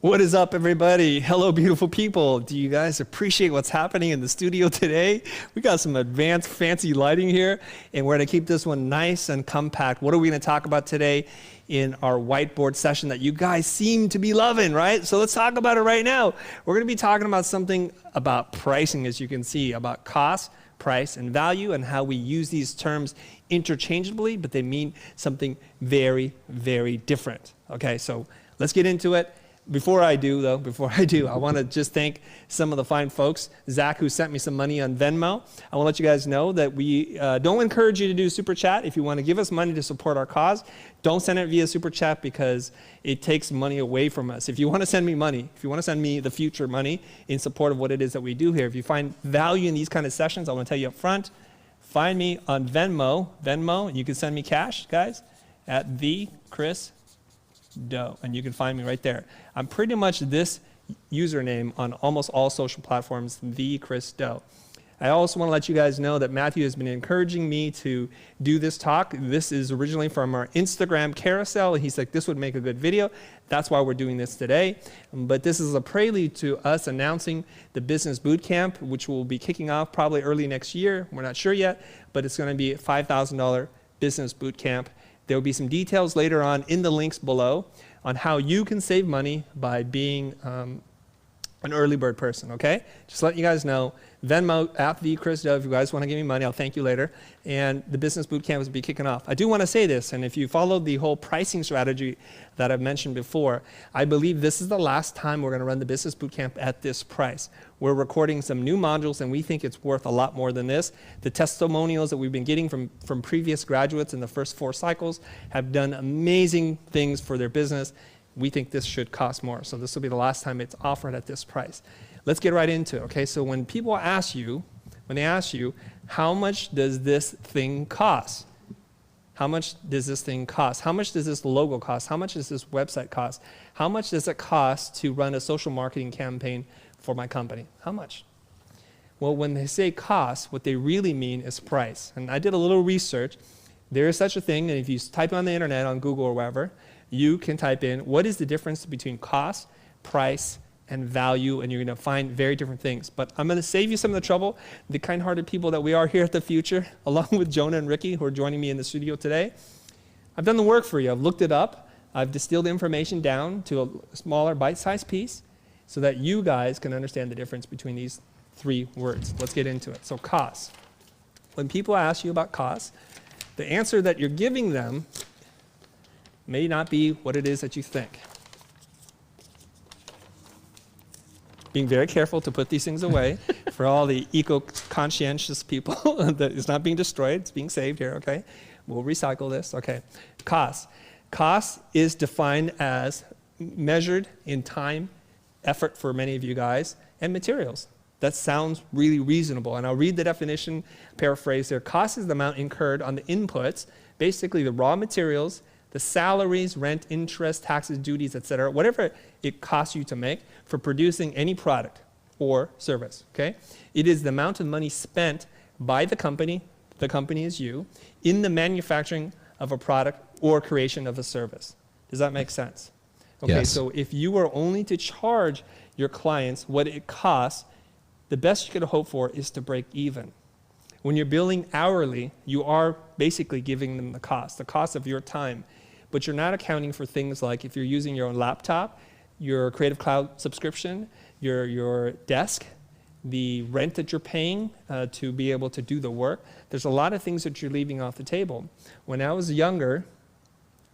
What is up, everybody? Hello, beautiful people. Do you guys appreciate what's happening in the studio today? We got some advanced, fancy lighting here, and we're going to keep this one nice and compact. What are we going to talk about today in our whiteboard session that you guys seem to be loving, right? So let's talk about it right now. We're going to be talking about something about pricing, as you can see, about cost, price, and value, and how we use these terms interchangeably, but they mean something very, very different. Okay, so let's get into it. Before I do, I want to just thank some of the fine folks. Zach, who sent me some money on Venmo. I want to let you guys know that we don't encourage you to do Super Chat. If you want to give us money to support our cause, don't send it via Super Chat because it takes money away from us. If you want to send me money, if you want to send me the future money in support of what it is that we do here, if you find value in these kind of sessions, I want to tell you up front, find me on Venmo, and you can send me cash, guys, at the Chris Doe, and you can find me right there. I'm pretty much this username on almost all social platforms, the Chris Doe. I also want to let you guys know that Matthew has been encouraging me to do this talk. This is originally from our Instagram carousel, and he's like, this would make a good video. That's why we're doing this today. But this is a prelude to us announcing the Business Bootcamp, which will be kicking off probably early next year. We're not sure yet, but it's going to be a $5,000 Business Bootcamp. There will be some details later on in the links below on how you can save money by being an early bird person, okay? Just letting you guys know, Venmo at the Chris Doe, if you guys want to give me money, I'll thank you later. And the Business Bootcamp will be kicking off. I do want to say this, and if you followed the whole pricing strategy that I've mentioned before, I believe this is the last time we're going to run the Business Bootcamp at this price. We're recording some new modules, and we think it's worth a lot more than this. The testimonials that we've been getting from previous graduates in the first 4 cycles have done amazing things for their business. We think this should cost more. So this will be the last time it's offered at this price. Let's get right into it, okay? So when people ask you, how much does this thing cost? How much does this thing cost? How much does this logo cost? How much does this website cost? How much does it cost to run a social marketing campaign for my company? How much? Well, when they say cost, what they really mean is price. And I did a little research. There is such a thing, and if you type on the internet, on Google or wherever, you can type in what is the difference between cost, price, and value, and you're going to find very different things. But I'm going to save you some of the trouble. The kind-hearted people that we are here at the Futur, along with Jonah and Ricky, who are joining me in the studio today, I've done the work for you. I've looked it up. I've distilled information down to a smaller, bite-sized piece so that you guys can understand the difference between these 3 words. Let's get into it. So cost. When people ask you about cost, the answer that you're giving them may not be what it is that you think. Being very careful to put these things away for all the eco-conscientious people that it's not being destroyed, it's being saved here, okay? We'll recycle this, okay. Cost. Cost is defined as measured in time, effort for many of you guys, and materials. That sounds really reasonable, and I'll read the definition, paraphrase there. Cost is the amount incurred on the inputs, basically the raw materials, the salaries, rent, interest, taxes, duties, etc., whatever it costs you to make for producing any product or service, okay? It is the amount of money spent by the company is you, in the manufacturing of a product or creation of a service. Does that make sense? Okay, yes. So if you were only to charge your clients what it costs, the best you could hope for is to break even. When you're billing hourly, you are basically giving them the cost of your time. But you're not accounting for things like if you're using your own laptop, your Creative Cloud subscription, your desk, the rent that you're paying to be able to do the work. There's a lot of things that you're leaving off the table. When I was younger,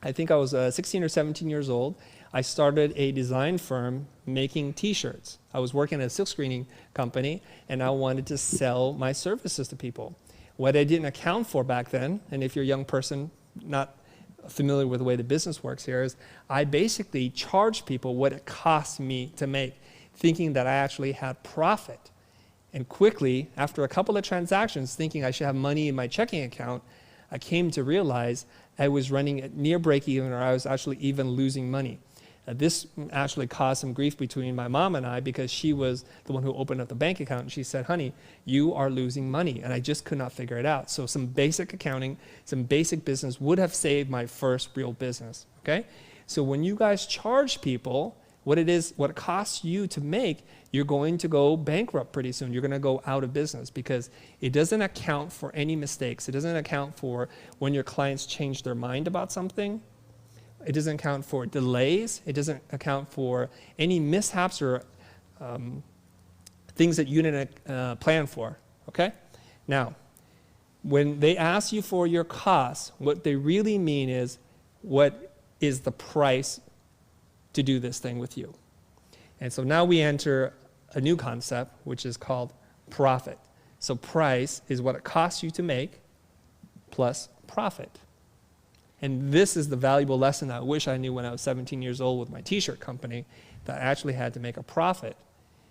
I think I was 16 or 17 years old, I started a design firm making t-shirts. I was working at a silk screening company, and I wanted to sell my services to people. What I didn't account for back then, and if you're a young person not familiar with the way the business works here, is I basically charged people what it cost me to make, thinking that I actually had profit. And quickly, after a couple of transactions, thinking I should have money in my checking account, I came to realize I was running at near break even, or I was actually even losing money. This actually caused some grief between my mom and I because she was the one who opened up the bank account, and she said, honey, you are losing money, and I just could not figure it out. So some basic accounting, some basic business would have saved my first real business, okay? So when you guys charge people, what it costs you to make, you're going to go bankrupt pretty soon. You're going to go out of business because it doesn't account for any mistakes. It doesn't account for when your clients change their mind about something. It doesn't account for delays. It doesn't account for any mishaps or things that you didn't plan for, okay? Now, when they ask you for your costs, what they really mean is, what is the price to do this thing with you? And so now we enter a new concept, which is called profit. So price is what it costs you to make plus profit. And this is the valuable lesson I wish I knew when I was 17 years old with my t-shirt company, that I actually had to make a profit.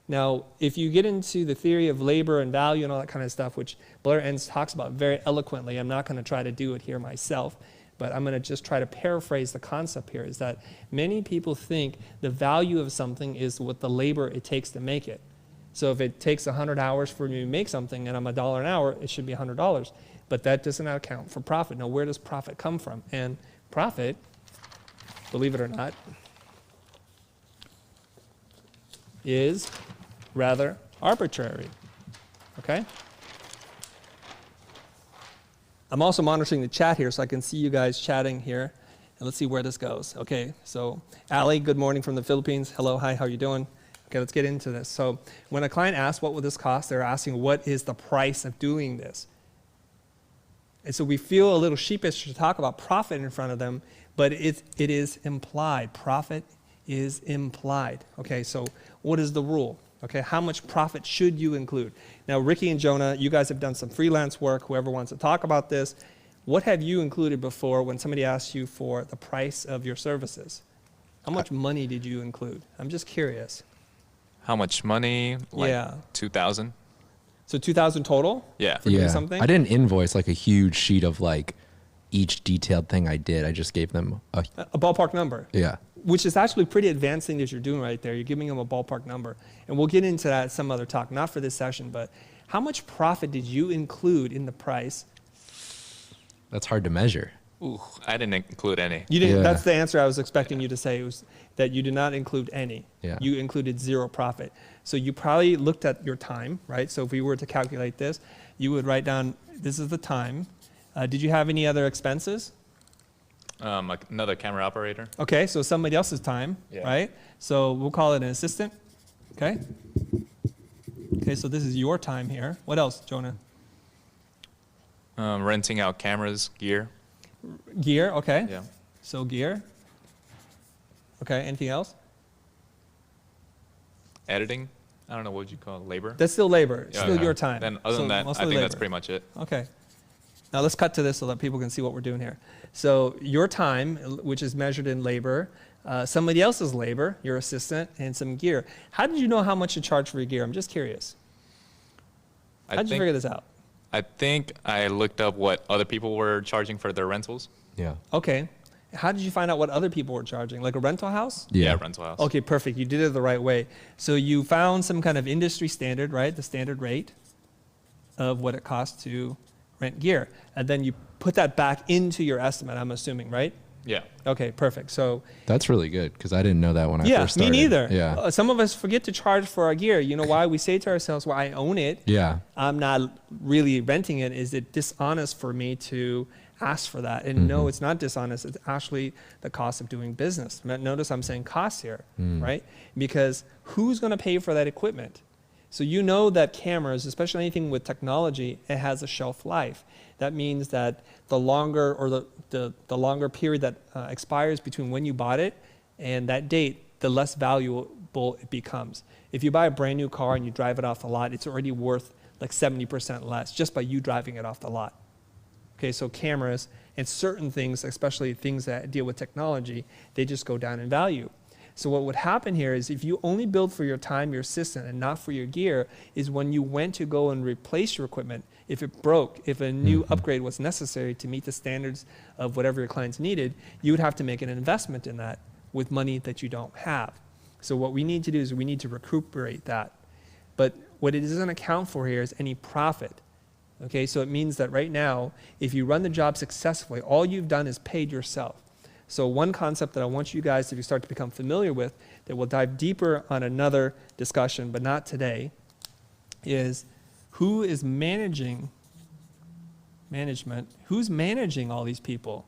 Now, if you get into the theory of labor and value and all that kind of stuff, which Blair Enns talks about very eloquently, I'm not going to try to do it here myself, but I'm going to just try to paraphrase the concept here, is that many people think the value of something is what the labor it takes to make it. So if it takes 100 hours for me to make something and I'm $1 an hour, it should be $100. But that doesn't account for profit. Now, where does profit come from? And profit, believe it or not, is rather arbitrary, okay? I'm also monitoring the chat here so I can see you guys chatting here. And let's see where this goes. Okay, so Ali, good morning from the Philippines. Hello, hi, how are you doing? Okay, let's get into this. So when a client asks what will this cost, they're asking what is the price of doing this? And so we feel a little sheepish to talk about profit in front of them, but it is implied. Profit is implied. Okay, so what is the rule? Okay, how much profit should you include? Now, Ricky and Jonah, you guys have done some freelance work. Whoever wants to talk about this, what have you included before when somebody asks you for the price of your services? How much money did you include? I'm just curious. How much money? Like yeah. 2,000. So 2,000 total? Yeah. For doing something? I didn't invoice like a huge sheet of like each detailed thing I did. I just gave them a ballpark number. Yeah. Which is actually pretty advanced thing that you're doing right there. You're giving them a ballpark number. And we'll get into that some other talk, not for this session, but how much profit did you include in the price? That's hard to measure. Ooh, I didn't include any. You didn't. Yeah. That's the answer I was expecting you to say, was that you did not include any. Yeah. You included zero profit. So you probably looked at your time, right? So if we were to calculate this, you would write down, this is the time. Did you have any other expenses? Another camera operator. Okay, so somebody else's time, Yeah. right? So we'll call it an assistant, okay? Okay, so this is your time here. What else, Jonah? Renting out cameras, gear. Gear, okay. Yeah. So gear. Okay, anything else? Editing. I don't know, what would you call it? Labor? That's still labor, Yeah, still yeah. your time. Then other So than that, I mostly think that's labor. pretty much it. Okay. Now let's cut to this so that people can see what we're doing here. So your time, which is measured in labor, somebody else's labor, your assistant, and some gear. How did you know how much to charge for your gear? I'm just curious. How did you figure this out? I think I looked up what other people were charging for their rentals. Yeah. Okay. How did you find out what other people were charging? Like a rental house? Yeah. Rental house. Okay, perfect. You did it the right way. So you found some kind of industry standard, right? The standard rate of what it costs to rent gear. And then you put that back into your estimate, I'm assuming, right? Yeah. Okay, perfect. So That's really good because I didn't know that when I yeah, first started. me neither. Yeah. Some of us forget to charge for our gear. You know why? We say to ourselves, well, I own it. Yeah. I'm not really renting it. Is it dishonest for me to ask for that? And no, it's not dishonest. It's actually the cost of doing business. Notice I'm saying cost here, right? Because who's going to pay for that equipment? So you know that cameras, especially anything with technology, it has a shelf life. That means that the longer or the longer period that expires between when you bought it and that date, the less valuable it becomes. If you buy a brand new car and you drive it off the lot, it's already worth like 70% less just by you driving it off the lot. Okay, so cameras and certain things, especially things that deal with technology, they just go down in value. So what would happen here is if you only build for your time, your assistant, and not for your gear, is when you went to go and replace your equipment, if it broke, if a new upgrade was necessary to meet the standards of whatever your clients needed, you would have to make an investment in that with money that you don't have. So what we need to do is we need to recuperate that. But what it doesn't account for here is any profit. Okay, so it means that right now, if you run the job successfully, all you've done is paid yourself. So one concept that I want you guys to start to become familiar with, that we'll dive deeper on another discussion, but not today, is who is management? Who's managing all these people?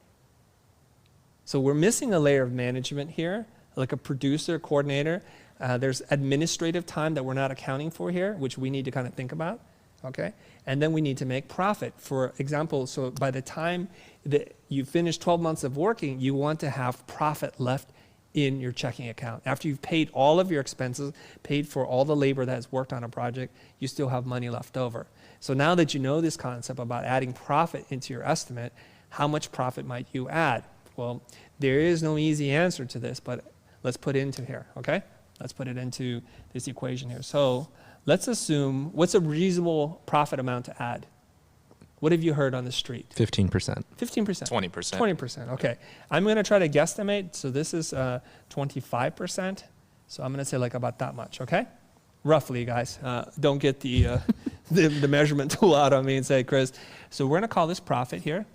So we're missing a layer of management here, like a producer, coordinator. There's administrative time that we're not accounting for here, which we need to kind of think about, okay? And then we need to make profit. For example, so by the time that you finish 12 months of working, you want to have profit left in your checking account. After you've paid all of your expenses, paid for all the labor that has worked on a project, you still have money left over. So now that you know this concept about adding profit into your estimate, how much profit might you add? Well, there is no easy answer to this, but let's put it into here, okay? Let's put it into this equation here. So let's assume, what's a reasonable profit amount to add? What have you heard on the street? 15%. 15%. 20%. 20%, okay. I'm gonna try to guesstimate, so this is 25%. So I'm gonna say like about that much, okay? Roughly, guys. Don't get the, the measurement tool out on me and say, Chris. So we're gonna call this profit here.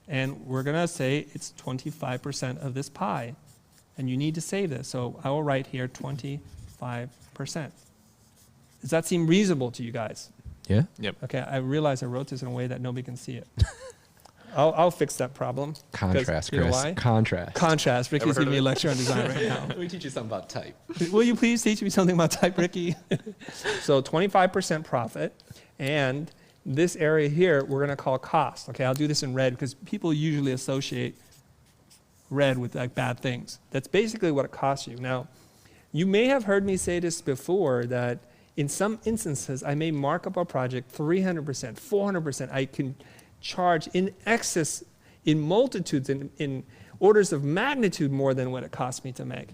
And we're gonna say it's 25% of this pie. And you need to save this. So I will write here 25%. Does that seem reasonable to you guys? Yeah? Yep. Okay, I realize I wrote this in a way that nobody can see it. I'll fix that problem. Contrast, you know Chris. why? Contrast. Contrast. Ricky's Ever heard giving me a of it? lecture on design right now. Let me teach you something about type. Will you please teach me something about type, Ricky? So 25% profit, and this area here we're going to call cost. Okay, I'll do this in red because people usually associate red with like bad things. That's basically what it costs you. Now, you may have heard me say this before, that in some instances I may mark up a project 300%, 400%. I can charge in excess, in multitudes, in orders of magnitude more than what it cost me to make.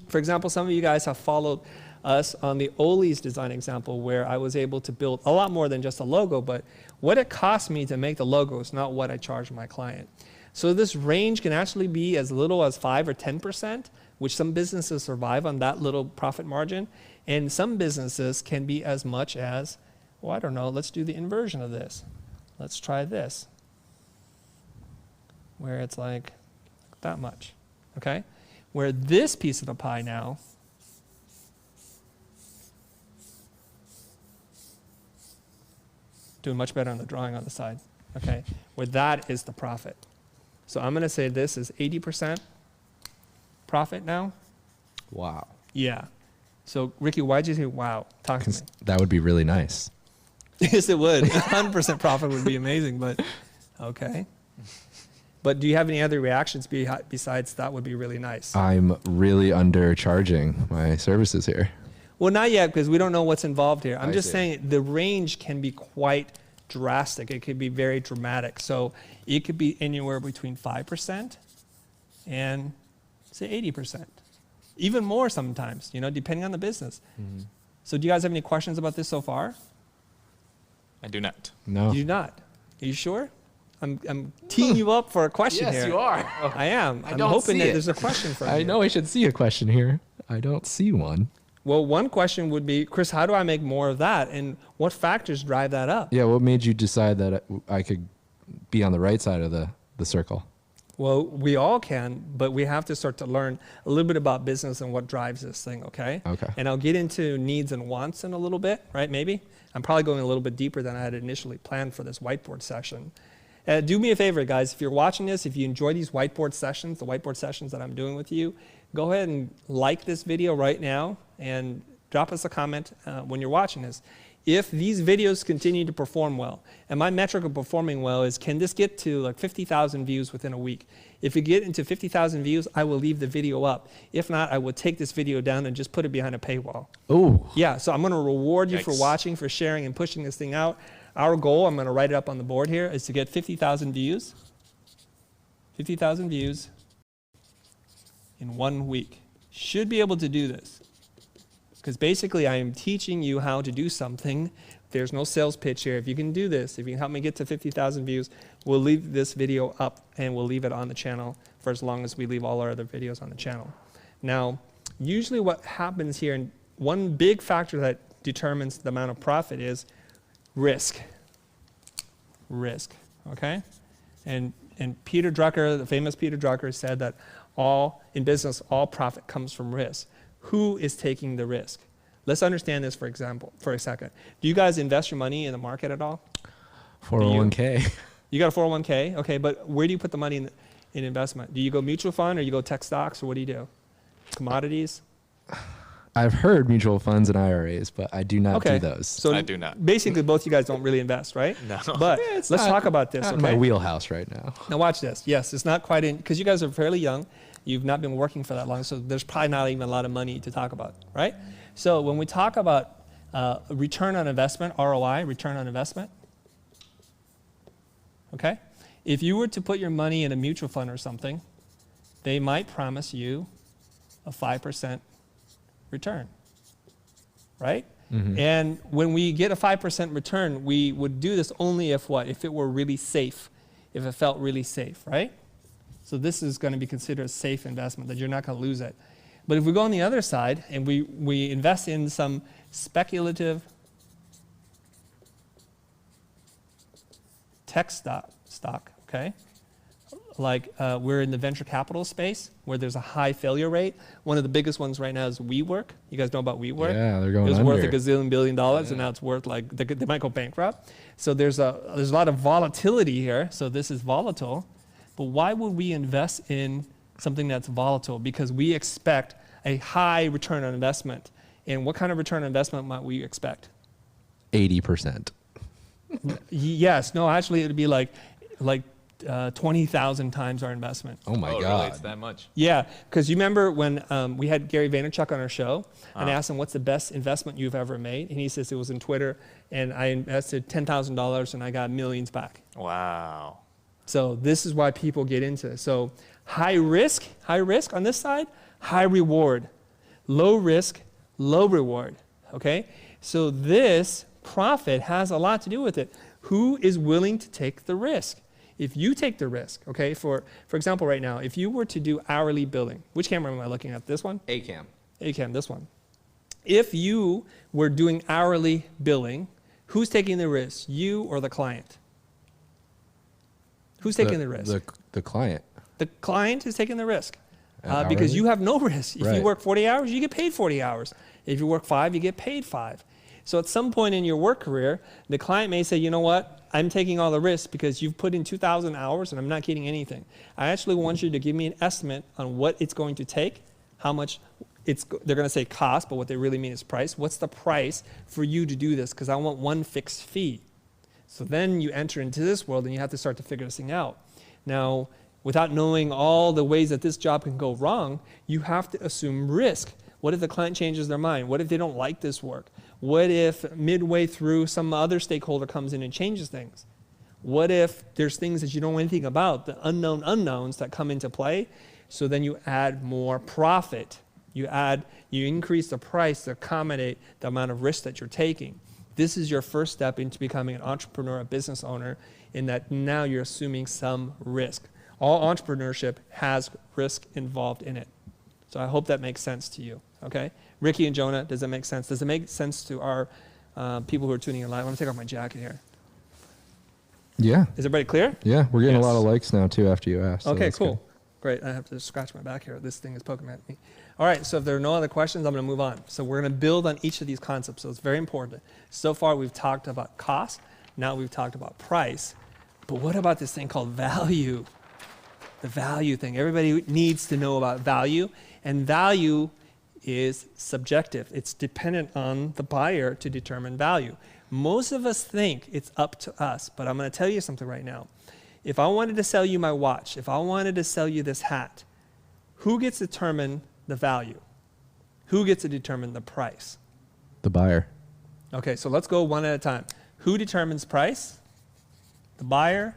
For example, some of you guys have followed us on the Ollie's design example, where I was able to build a lot more than just a logo, but what it cost me to make the logo is not what I charge my client. So this range can actually be as little as 5 or 10%, which some businesses survive on that little profit margin, and some businesses can be as much as, well, I don't know, let's do the inversion of this. Let's try this, where it's like that much, okay? Where this piece of the pie now doing much better on the drawing on the side, okay? Where that is the profit. So I'm gonna say this is 80% profit now. Wow. Yeah. So Ricky, why'd you say wow? Talk to me. That would be really nice. Yes, it would. 100% profit would be amazing, but okay. But do you have any other reactions besides that would be really nice? I'm really undercharging my services here. Well, not yet, because we don't know what's involved here. I'm I just see. saying the range can be quite drastic. It could be very dramatic. So it could be anywhere between 5% and say 80%. Even more sometimes, you know, depending on the business. Mm-hmm. So do you guys have any questions about this so far? I do not. No. You do not. Are you sure? I'm teeing you up for a question here. Yes, you are. I am. I'm don't hoping see that it. there's a question for you. I know I should see a question here. I don't see one. Well, one question would be, Chris, how do I make more of that? And what factors drive that up? Yeah, what made you decide that I could be on the right side of the circle? Well, we all can, but we have to start to learn a little bit about business and what drives this thing, okay? Okay. And I'll get into needs and wants in a little bit, right, maybe? I'm probably going a little bit deeper than I had initially planned for this whiteboard session. Do me a favor, guys. If you're watching this, if you enjoy these whiteboard sessions, the whiteboard sessions that I'm doing with you, go ahead and like this video right now and drop us a comment when you're watching this. If these videos continue to perform well, and my metric of performing well is, can this get to like 50,000 views within a week? If you get into 50,000 views, I will leave the video up. If not, I will take this video down and just put it behind a paywall. Oh. Yeah, so I'm gonna reward you for Yikes. watching, for sharing and pushing this thing out. Our goal, I'm gonna write it up on the board here, is to get 50,000 views. 50,000 views in 1 week. Should be able to do this. Because basically I am teaching you how to do something. There's no sales pitch here. If you can do this, if you can help me get to 50,000 views, we'll leave this video up and we'll leave it on the channel for as long as we leave all our other videos on the channel. Now, usually what happens here, and one big factor that determines the amount of profit is risk. Risk, okay? And And Peter Drucker, the famous Peter Drucker, said that in business, all profit comes from risk. Who is taking the risk? Let's understand this for a second. Do you guys invest your money in the market at all? 401k. You got a 401k? Okay, but where do you put the money in investment? Do you go mutual fund or you go tech stocks, or what do you do? Commodities? I've heard mutual funds and IRAs, but I do not do those. So I do not. Basically, both you guys don't really invest, right? No. But It's let's not- talk about this, Not okay? in my wheelhouse right now. Now watch this. Yes, it's not quite in, because you guys are fairly young. You've not been working for that long, so there's probably not even a lot of money to talk about, right? So when we talk about return on investment, ROI, return on investment, okay? If you were to put your money in a mutual fund or something, they might promise you a 5% return, right? And when we get a 5% return, we would do this only if what? If it were really safe, if it felt really safe, right? So this is going to be considered a safe investment, that you're not going to lose it. But if we go on the other side and we invest in some speculative tech stock, okay? Like we're in the venture capital space where there's a high failure rate. One of the biggest ones right now is WeWork. You guys know about WeWork? Yeah, they're going It was under. worth $1 gazillion billion, and now it's worth like, they might go bankrupt. So there's a lot of volatility here. So this is volatile. But why would we invest in something that's volatile? Because we expect a high return on investment. And what kind of return on investment might we expect? 80%. Yes, no, actually it would be like 20,000 times our investment. Oh my Really? God. It's that much? Yeah, because you remember when we had Gary Vaynerchuk on our show, and I asked him, what's the best investment you've ever made? And he says it was in Twitter, and I invested $10,000 and I got millions back. Wow. So this is why people get into it. So high risk on this side, high reward. Low risk, low reward, okay? So this profit has a lot to do with it. Who is willing to take the risk? If you take the risk, okay, for example right now, if you were to do hourly billing, which camera am I looking at? This one? ACAM. ACAM, this one. If you were doing hourly billing, who's taking the risk, you or the client? Who's taking the risk? The client. The client is taking the risk At because hourly? you have no risk. If you Right. work 40 hours, you get paid 40 hours. If you work 5, you get paid 5. So at some point in your work career, the client may say, you know what, I'm taking all the risk because you've put in 2,000 hours and I'm not getting anything. I actually want you to give me an estimate on what it's going to take, how much they're going to say cost, but what they really mean is price. What's the price for you to do this? Because I want one fixed fee. So then you enter into this world and you have to start to figure this thing out. Now, without knowing all the ways that this job can go wrong, you have to assume risk. What if the client changes their mind? What if they don't like this work? What if midway through some other stakeholder comes in and changes things? What if there's things that you don't know anything about, the unknown unknowns that come into play? So then you add more profit. You increase the price to accommodate the amount of risk that you're taking. This is your first step into becoming an entrepreneur, a business owner, in that now you're assuming some risk. All entrepreneurship has risk involved in it. So I hope that makes sense to you, okay? Ricky and Jonah, does that make sense? Does it make sense to our people who are tuning in live? I'm gonna take off my jacket here. Yeah. Is everybody clear? Yeah. We're getting Yes. a lot of likes now too after you asked. so Okay, that's cool. good. Great, I have to scratch my back here. This thing is poking at me. All right, so if there are no other questions, I'm gonna move on. So we're gonna build on each of these concepts, so it's very important. So far, we've talked about cost, now we've talked about price, but what about this thing called value? The value thing. Everybody needs to know about value, and value is subjective. It's dependent on the buyer to determine value. Most of us think it's up to us, but I'm gonna tell you something right now. If I wanted to sell you my watch, if I wanted to sell you this hat, who gets to determine the value? Who gets to determine the price? The buyer. Okay, so let's go one at a time. Who determines price? The buyer?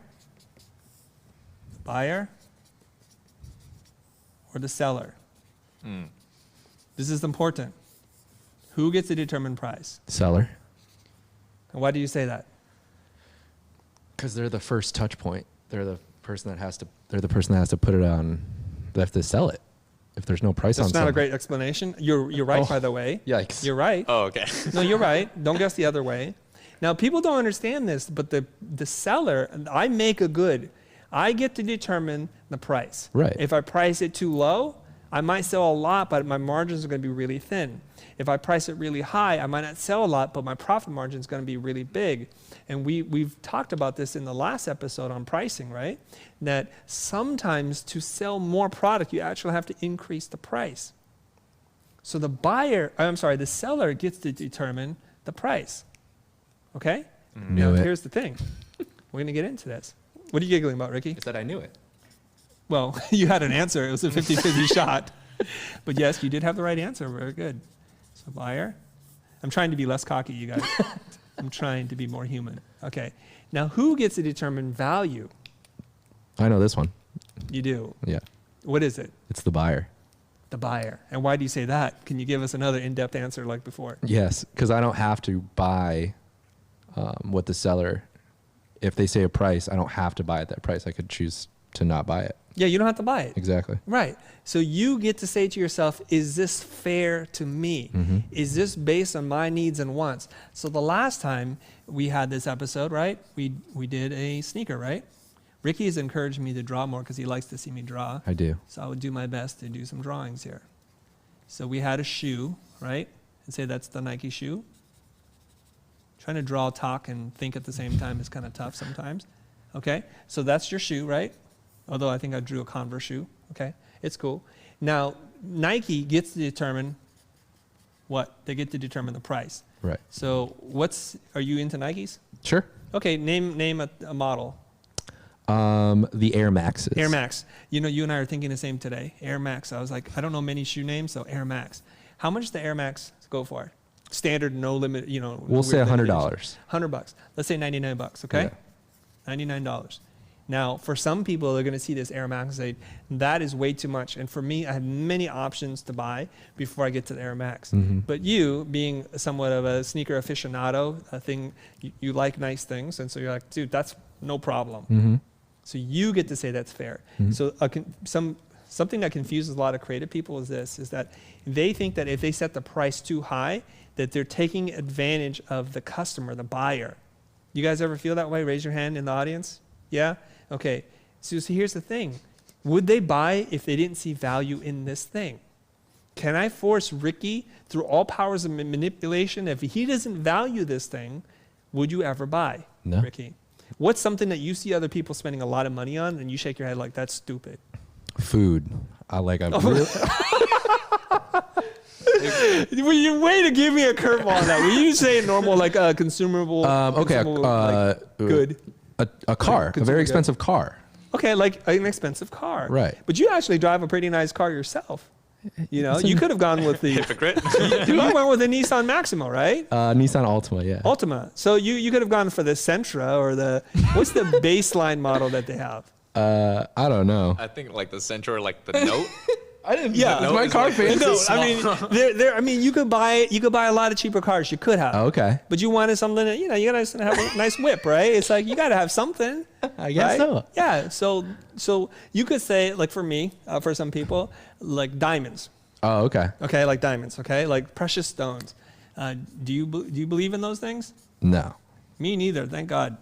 The buyer? Or the seller? This is important. Who gets to determine price? Seller. And why do you say that? Because they're the first touch point. They're the person that has to. They're the person that has to put it on. They have to sell it. If there's no price on That's not something. a great explanation. You're right, Oh, by the way. yikes. You're right. Oh, okay. No, you're right. Don't guess the other way. Now, people don't understand this, but the seller, I make a good. I get to determine the price. Right. If I price it too low, I might sell a lot, but my margins are going to be really thin. If I price it really high, I might not sell a lot, but my profit margin is going to be really big. And we've talked about this in the last episode on pricing, right? That sometimes to sell more product, you actually have to increase the price. So the seller gets to determine the price. Okay? Knew it. Here's the thing. We're going to get into this. What are you giggling about, Ricky? I said I knew it. Well, you had an answer. It was a 50-50 shot. But yes, you did have the right answer. Very good. So buyer. I'm trying to be less cocky, you guys. I'm trying to be more human. Okay. Now, who gets to determine value? I know this one. You do. Yeah. What is it? It's the buyer. The buyer. And why do you say that? Can you give us another in-depth answer like before? Yes, because I don't have to buy what the seller, if they say a price, I don't have to buy at that price. I could choose to not buy it. Yeah, you don't have to buy it. Exactly. Right. So you get to say to yourself, is this fair to me? Mm-hmm. Is this based on my needs and wants? So the last time we had this episode, right, we did a sneaker, right? Ricky has encouraged me to draw more because he likes to see me draw. I do. So I would do my best to do some drawings here. So we had a shoe, right? And say that's the Nike shoe. Trying to draw, talk, and think at the same time is kind of tough sometimes. Okay? So that's your shoe, right? Although I think I drew a Converse shoe. Okay? It's cool. Now, Nike gets to determine what? They get to determine the price. Right. So are you into Nikes? Sure. Okay, name a model. The Air Maxes. Air Max. You know, you and I are thinking the same today. Air Max. I was like, I don't know many shoe names, so Air Max. How much does the Air Max go for? Standard, no limit, you know. We'll say $100. $100. Let's say $99, okay? Yeah. $99. Now, for some people, they're going to see this Air Max and say, that is way too much. And for me, I have many options to buy before I get to the Air Max. Mm-hmm. But you, being somewhat of a sneaker aficionado, you like nice things. And so you're like, dude, that's no problem. Mm-hmm. So you get to say that's fair. Mm-hmm. So something that confuses a lot of creative people is that they think that if they set the price too high, that they're taking advantage of the customer, the buyer. You guys ever feel that way? Raise your hand in the audience. Yeah? Okay. So here's the thing. Would they buy if they didn't see value in this thing? Can I force Ricky through all powers of manipulation? If he doesn't value this thing, would you ever buy, No. Ricky? What's something that you see other people spending a lot of money on and you shake your head like, that's stupid? Food. I like a really, Well, you way to give me a curveball on that. Will you say normal, like consumable? okay. consumable, like, good. A car. A Consumer very good. expensive car. Okay, like an expensive car. Right. But you actually drive a pretty nice car yourself. You know, you could have gone with the. Hypocrite. You went with the Nissan Maximo, right? Nissan Altima, yeah. Ultima. So you could have gone for the Sentra or what's the baseline model that they have? I don't know. I think like the Sentra or like the Note. I didn't. Yeah. It's my it's car like- fancy. No, small. I mean, you could buy a lot of cheaper cars. You could have. Oh, okay. But you wanted something that, you know, you gotta have a nice whip, right? It's like, you gotta have something. I guess right? so. Yeah, so you could say, like for me, for some people, like diamonds. Oh, okay. Okay, like diamonds, okay? Like precious stones. Do you believe in those things? No. Me neither, thank God.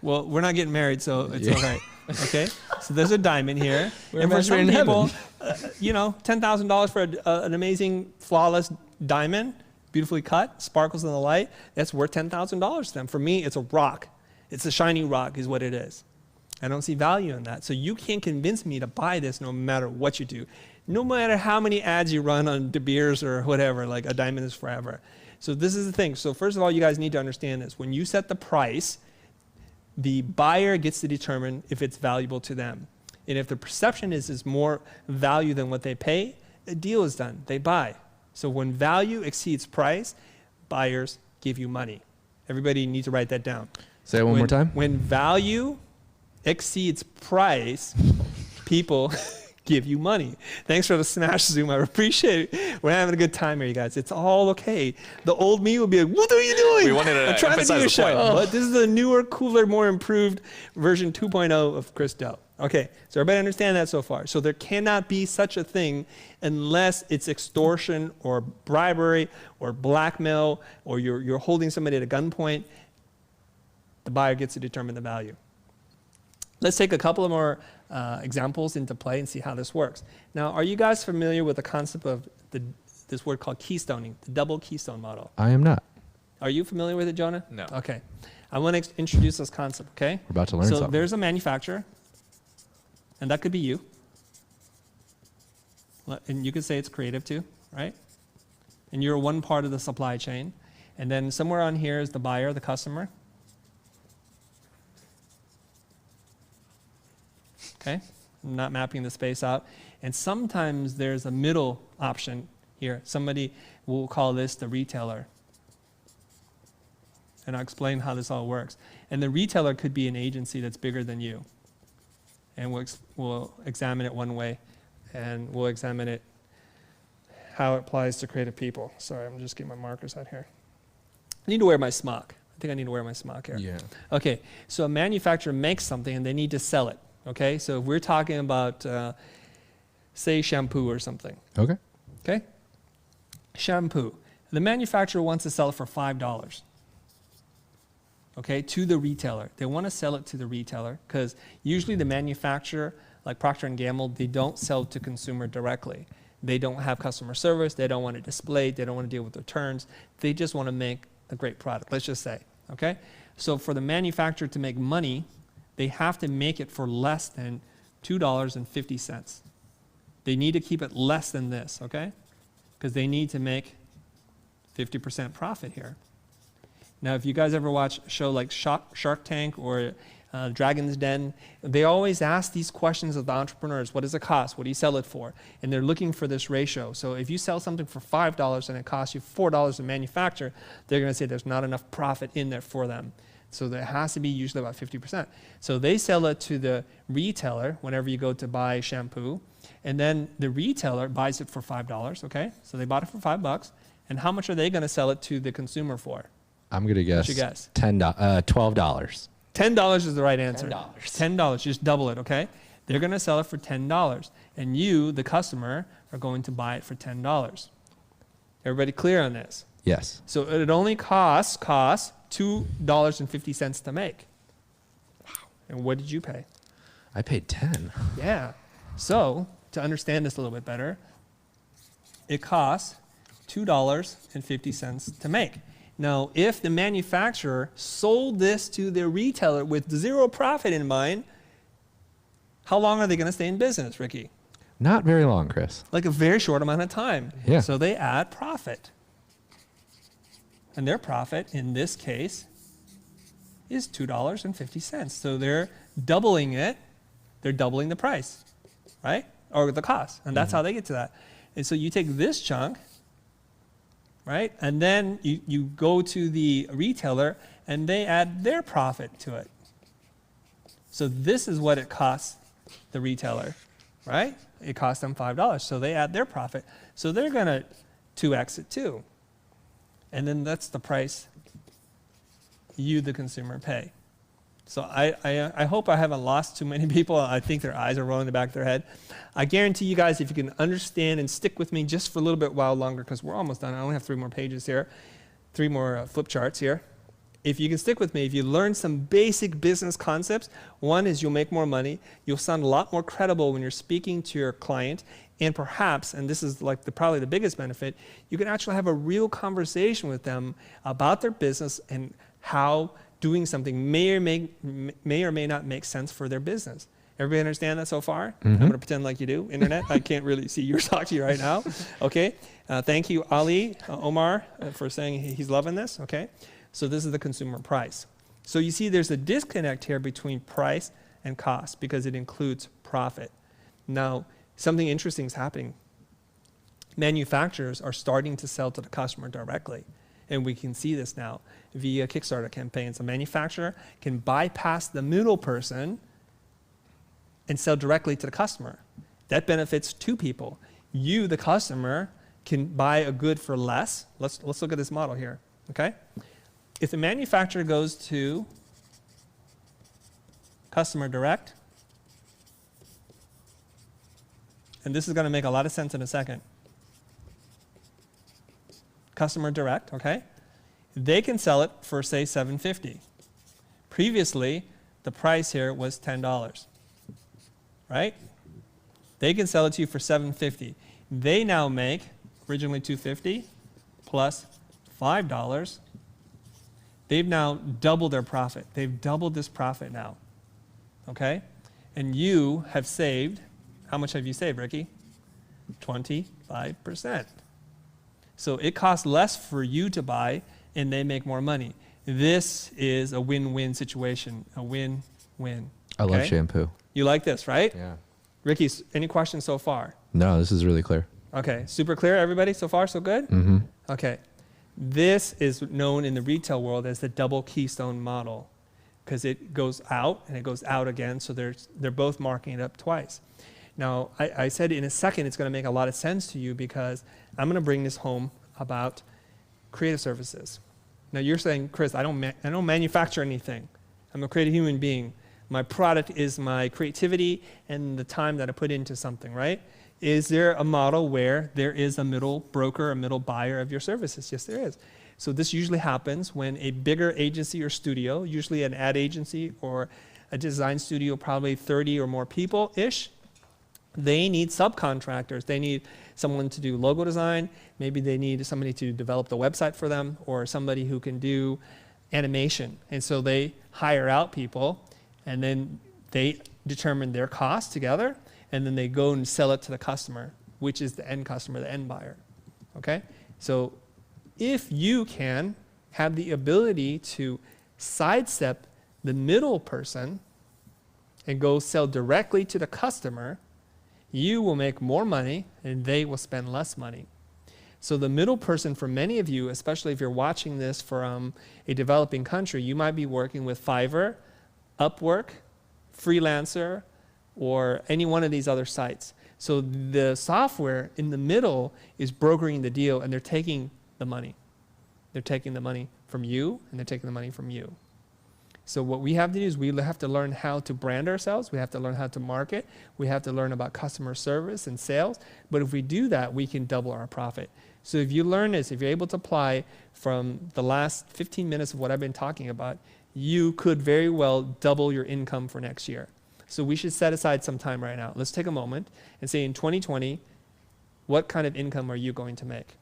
Well, we're not getting married, so it's Yeah. all right. Okay, so there's a diamond here, We're and for married some in people, heaven. you know, $10,000 for an amazing, flawless diamond, beautifully cut, sparkles in the light. That's worth $10,000 to them. For me, it's a rock. It's a shiny rock, is what it is. I don't see value in that. So you can't convince me to buy this, no matter what you do, no matter how many ads you run on De Beers or whatever. Like a diamond is forever. So this is the thing. So first of all, you guys need to understand this. When you set the price, the buyer gets to determine if it's valuable to them. And if the perception is more value than what they pay, a deal is done. They buy. So when value exceeds price, buyers give you money. Everybody needs to write that down. Say it one more time. When value exceeds price, people give you money. Thanks for the smash Zoom. I appreciate it. We're having a good time here, you guys. It's all okay. The old me will be like, what are you doing? We wanted to I'm trying to do emphasize your the show. point. But this is the newer, cooler, more improved version 2.0 of Chris Dell. Okay, so everybody understand that so far. So there cannot be such a thing unless it's extortion or bribery or blackmail or you're holding somebody at a gunpoint. The buyer gets to determine the value. Let's take a couple of more examples into play and see how this works. Now, are you guys familiar with the concept of this word called keystoning, the double keystone model? I am not. Are you familiar with it, Jonah? No. Okay. I want to introduce this concept, okay? We're about to learn so something. there's a manufacturer, and that could be you. And you could say it's creative too, right? And you're one part of the supply chain. And then somewhere on here is the buyer, the customer. Okay? I'm not mapping the space out. And sometimes there's a middle option here. Somebody will call this the retailer. And I'll explain how this all works. And the retailer could be an agency that's bigger than you. And we'll examine it one way, and we'll examine it how it applies to creative people. Sorry, I'm just getting my markers out here. I need to wear my smock. I think I need to wear my smock here. Yeah. Okay, so a manufacturer makes something and they need to sell it. Okay, so if we're talking about, say, shampoo or something. Okay. Okay? Shampoo. The manufacturer wants to sell it for $5. Okay, to the retailer. They want to sell it to the retailer because usually the manufacturer, like Procter & Gamble, they don't sell to consumer directly. They don't have customer service. They don't want it displayed. They don't want to deal with returns. They just want to make a great product, let's just say. Okay? So for the manufacturer to make money, they have to make it for less than $2.50. They need to keep it less than this, okay? Because they need to make 50% profit here. Now, if you guys ever watch a show like Shark Tank or Dragon's Den, they always ask these questions of the entrepreneurs. What does it cost? What do you sell it for? And they're looking for this ratio. So if you sell something for $5 and it costs you $4 to manufacture, they're going to say there's not enough profit in there for them. So there has to be usually about 50%. So they sell it to the retailer whenever you go to buy shampoo. And then the retailer buys it for $5, okay? So they bought it for $5. And how much are they going to sell it to the consumer for? I'm going to guess, What's your guess? $12. $10 is the right answer. $10. $10. Just double it, okay? They're going to sell it for $10. And you, the customer, are going to buy it for $10. Everybody clear on this? Yes. So it only costs $2.50 to make. And what did you pay? I paid 10. Yeah. So to understand this a little bit better, it costs $2.50 to make. Now, if the manufacturer sold this to the retailer with zero profit in mind, how long are they going to stay in business, Ricky? Not very long, Chris. Like a very short amount of time. Yeah. So they add profit. And their profit, in this case, is $2.50. So they're doubling it. They're doubling the price, right? Or the cost. And that's how they get to that. And so you take this chunk, right? And then you go to the retailer and they add their profit to it. So this is what it costs the retailer, right? It costs them $5. So they add their profit. So they're going to 2x it too. And then that's the price you, the consumer, pay. So I hope I haven't lost too many people. I think their eyes are rolling in the back of their head. I guarantee you guys, if you can understand and stick with me just for a little bit while longer, because we're almost done. I only have 3 more pages here, 3 more flip charts here. If you can stick with me, if you learn some basic business concepts, one is you'll make more money. You'll sound a lot more credible when you're speaking to your client. And perhaps, and this is like probably the biggest benefit, you can actually have a real conversation with them about their business and how doing something may or may not make sense for their business. Everybody understand that so far? I'm going to pretend like you do. Internet, I can't really see you or talk to you right now. Okay. Thank you, Ali Omar, for saying he's loving this. Okay. So this is the consumer price. So you see there's a disconnect here between price and cost because it includes profit. Now, something interesting is happening. Manufacturers are starting to sell to the customer directly. And we can see this now via Kickstarter campaigns. A manufacturer can bypass the middle person and sell directly to the customer. That benefits 2 people. You, the customer, can buy a good for less. Let's look at this model here, okay? If the manufacturer goes to customer direct, and this is going to make a lot of sense in a second. Customer direct, okay? They can sell it for, say, $7.50. Previously, the price here was $10, right? They can sell it to you for $7.50. They now make originally $2.50 plus $5. They've now doubled their profit. They've doubled this profit now, okay? And you have saved, how much have you saved, Ricky? 25%. So it costs less for you to buy, and they make more money. This is a win-win situation, a win-win. I love shampoo. You like this, right? Yeah. Ricky, any questions so far? No, this is really clear. Okay, super clear, everybody? So far, so good? Mm-hmm. Okay. This is known in the retail world as the double keystone model because it goes out and it goes out again, so they're both marking it up twice. Now, I said in a second it's going to make a lot of sense to you because I'm going to bring this home about creative services. Now, you're saying, Chris, I don't manufacture anything. I'm a creative human being. My product is my creativity and the time that I put into something, right? Is there a model where there is a middle broker, a middle buyer of your services? Yes, there is. So this usually happens when a bigger agency or studio, usually an ad agency or a design studio, probably 30 or more people-ish, they need subcontractors. They need someone to do logo design. Maybe they need somebody to develop the website for them or somebody who can do animation. And so they hire out people and then they determine their costs together and then they go and sell it to the customer, which is the end customer, the end buyer, okay? So if you can have the ability to sidestep the middle person and go sell directly to the customer, you will make more money and they will spend less money. So the middle person for many of you, especially if you're watching this from a developing country, you might be working with Fiverr, Upwork, Freelancer, or any one of these other sites. So the software in the middle is brokering the deal and they're taking the money. They're taking the money from you and they're taking the money from you. So what we have to do is we have to learn how to brand ourselves. We have to learn how to market. We have to learn about customer service and sales. But if we do that, we can double our profit. So if you learn this, if you're able to apply from the last 15 minutes of what I've been talking about, you could very well double your income for next year. So we should set aside some time right now. Let's take a moment and say in 2020, what kind of income are you going to make?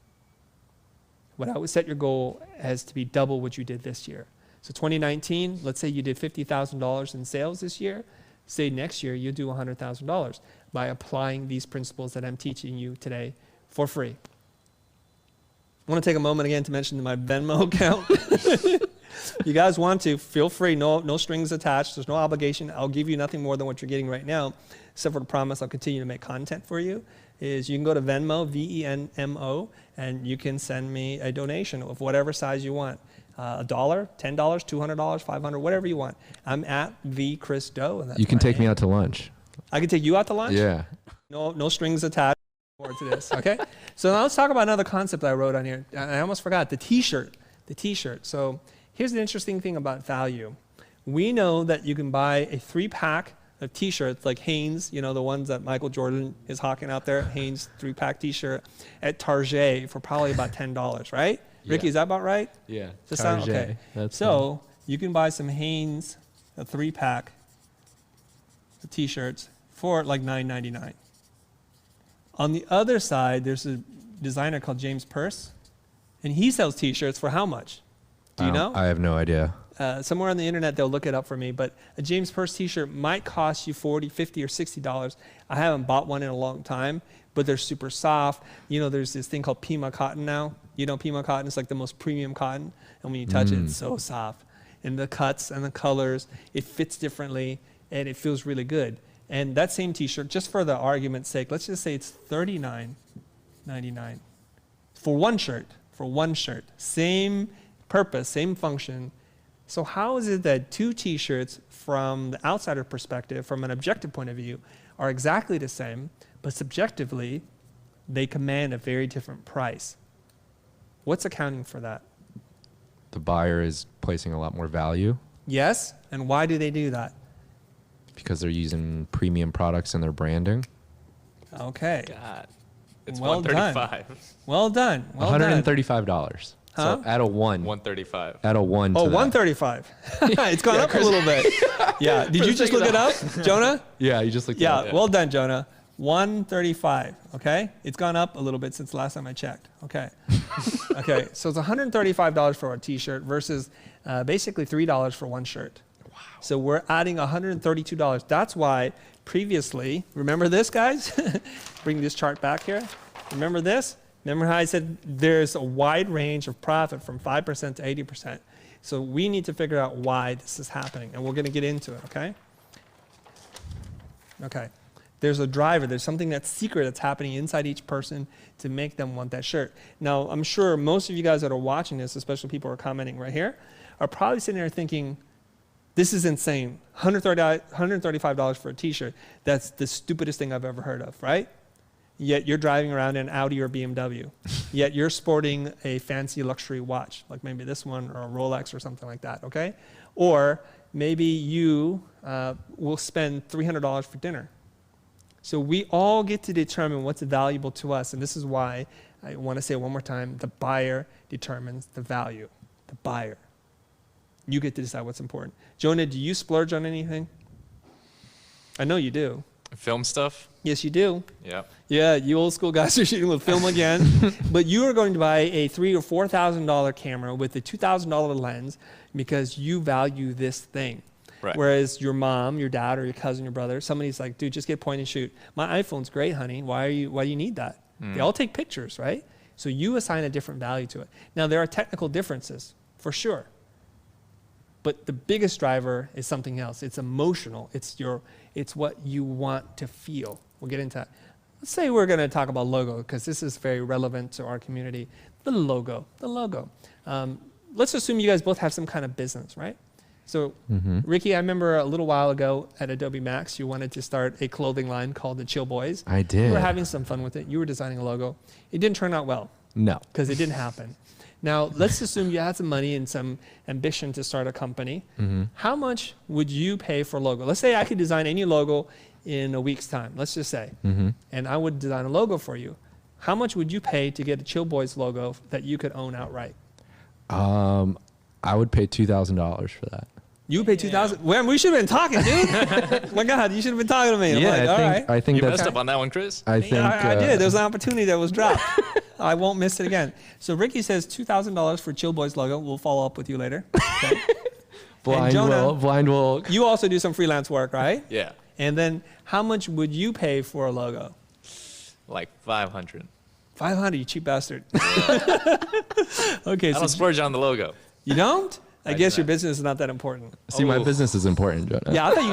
What I would set your goal as to be double what you did this year. So 2019, let's say you did $50,000 in sales this year. Say next year you do $100,000 by applying these principles that I'm teaching you today for free. I want to take a moment again to mention my Venmo account. You guys want to, feel free, no strings attached, there's no obligation. I'll give you nothing more than what you're getting right now, except for the promise I'll continue to make content for you, is you can go to Venmo, V-E-N-M-O, and you can send me a donation of whatever size you want. $1, $10, $200, $500, whatever you want. I'm at the Chris Do. And that's You can take name. me out to lunch. I can take you out to lunch? Yeah. No strings attached. Forward to this, okay? So now let's talk about another concept I wrote on here. I almost forgot, the t-shirt. The t-shirt. So here's the interesting thing about value. We know that you can buy a 3-pack of t-shirts like Hanes, you know, the ones that Michael Jordan is hawking out there, Hanes 3-pack t-shirt at Target for probably about $10, right? Yeah. Ricky, is that about right? Yeah. Does that sound okay? So you can buy some Hanes, a 3-pack of t-shirts for like $9.99. On the other side, there's a designer called James Perse, and he sells t-shirts for how much? Do you know? I have no idea. Somewhere on the internet, they'll look it up for me, but a James Perse t-shirt might cost you $40, $50, or $60. I haven't bought one in a long time, but they're super soft. You know, there's this thing called Pima cotton now. You know, Pima cotton is like the most premium cotton, and when you touch it, it's so soft. And the cuts and the colors, it fits differently, and it feels really good. And that same t-shirt, just for the argument's sake, let's just say it's $39.99 for one shirt. Same purpose, same function. So how is it that 2 t-shirts from the outsider perspective, from an objective point of view, are exactly the same, but subjectively, they command a very different price? What's accounting for that? The buyer is placing a lot more value Yes, and why do they do that? because they're using premium products in their branding. Okay. God, it's Well done. $135. Well done. Well done. $135. So add a 1. 135. Add a 1 to Oh, that. 135. It's gone up a little bit. Yeah. Did you just look it up, Jonah? Yeah, you just looked it up. Yeah. Well done, Jonah. 135. Okay. It's gone up a little bit since last time I checked. Okay. Okay. So it's $135 for a T-shirt versus basically $3 for one shirt. Wow. So we're adding $132. That's why previously, remember this, guys? Bring this chart back here. Remember this? Remember how I said there's a wide range of profit from 5% to 80%. So we need to figure out why this is happening, and we're going to get into it, okay? Okay. There's a driver. There's something that's secret that's happening inside each person to make them want that shirt. Now, I'm sure most of you guys that are watching this, especially people who are commenting right here, are probably sitting there thinking, this is insane. $135 for a T-shirt. That's the stupidest thing I've ever heard of, right? Yet you're driving around in an Audi or BMW. Yet you're sporting a fancy luxury watch, like maybe this one or a Rolex or something like that, okay? Or maybe you will spend $300 for dinner. So we all get to determine what's valuable to us, and this is why I want to say it one more time, the buyer determines the value. The buyer. You get to decide what's important. Jonah, do you splurge on anything? I know you do. Film stuff? Yes, you do. Yeah. Yeah, you old school guys are shooting with film again. But you are going to buy a $3,000 or $4,000 camera with a $2,000 lens because you value this thing. Right. Whereas your mom, your dad, or your cousin, your brother, somebody's like, dude, just get point and shoot. My iPhone's great, honey. Why do you need that? They all take pictures, right? So you assign a different value to it. Now, there are technical differences, for sure. But the biggest driver is something else. It's emotional. It's what you want to feel. We'll get into that. Let's say we're going to talk about logo because this is very relevant to our community. The logo. Let's assume you guys both have some kind of business, right? So, Ricky, I remember a little while ago at Adobe Max, you wanted to start a clothing line called the Chill Boys. I did. You were having some fun with it. You were designing a logo. It didn't turn out well. No. Because it didn't happen. Now, let's assume you had some money and some ambition to start a company. How much would you pay for a logo? Let's say I could design any logo in a week's time, let's just say. And I would design a logo for you. How much would you pay to get a Chill Boys logo that you could own outright? I would pay $2,000 for that. You pay $2,000. Well, we should have been talking, dude. My God, you should have been talking to me. I'm like, all right. I think You that's messed up on that one, Chris? I think I did. There was an opportunity that was dropped. I won't miss it again. So Ricky says $2,000 for Chill Boys logo. We'll follow up with you later. Okay. blind will. You also do some freelance work, right? Yeah. And then how much would you pay for a logo? Like 500. 500, you cheap bastard. Okay, I so don't splurge on the logo. you don't? I I guess do your not. business is not that important. See, my Oh. business is important, Jonah. Yeah, I thought